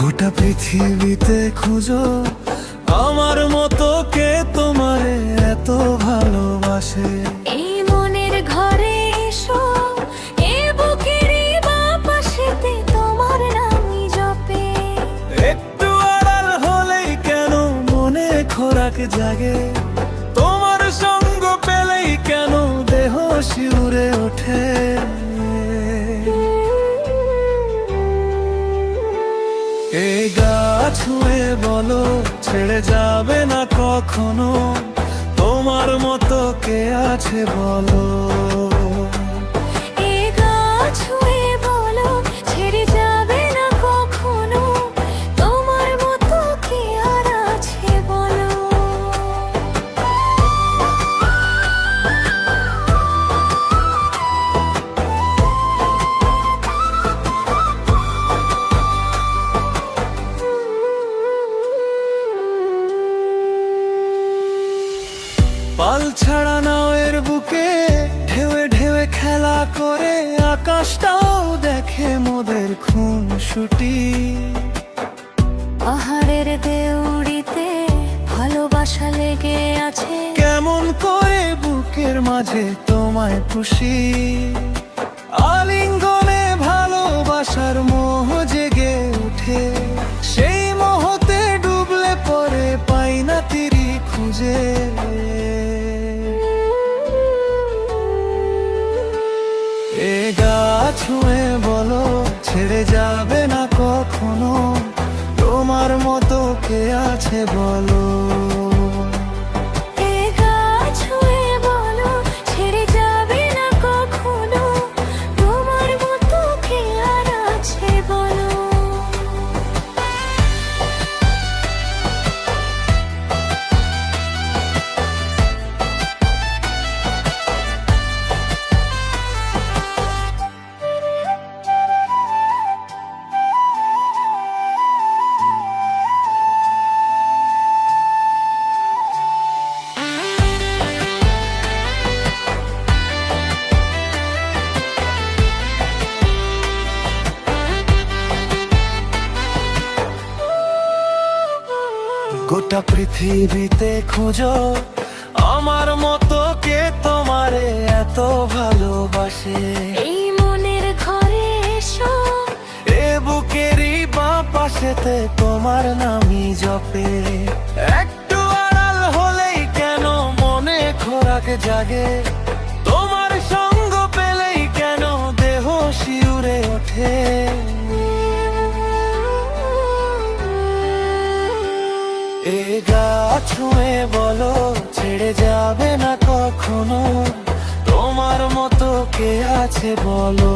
গোটা পৃথিবীতে খুঁজো আমার মতো কে তোমারে এত ভালোবাসে। এই মনের ঘরে এসো, এ বুকেরই বাঁ পাশেতে তোমার নামই জপে। একটু আড়াল হলেই কেন মনে খোরাক জাগে, তোমার সঙ্গ পেলেই কেন দেহ শিউরে ওঠে। এই গা ছুঁয়ে বলো ছেড়ে যাবে না কখনো, তোমার মতো কে আছে বলো। এ গা ছুঁয়ে বলো ছেড়ে যাবে না কখনো, তোমার মতো কে আর আছে বলো। পাল ছাড়া নাওয়ের বুকে ঢেউে ঢেউে খেলা করে, আকাশটাও দেখে মোদের খুনসুটি। পাহাড়ের দেউড়িতে ভালোবাসা লেগে আছে, কেমন করে বুকের মাঝে তোমায় খুশি। আলিঙ্গনে ভালোবাসার মোহ জেগে উঠে, সেই মোহতে ডুবলে পরে পাই না তীরি খুঁজে। এ গা ছুঁয়ে বলো ছেড়ে যাবে না কখনো, তোমার মতো কে আছে বলো। এ গা ছুঁয়ে বলো ছেড়ে যাবে না কখনো, তোমার মতো কে আর আছে বলো। গোটা পৃথিবীতে খুঁজো আমার মতো কে তোমারে এত ভালোবাসে। এই মনের ঘরে এসো, এ বুকেরই বাঁ পাশেতে তোমার নামই জপে। একটু আড়াল হলেই কেন মনে খোরাক জাগে, তোমার সঙ্গ পেলেই কেন দেহ শিউরে ওঠে। এ গা ছুঁয়ে বলো ছেড়ে যাবে না কখনো, তোমার মতো কে আছে বলো।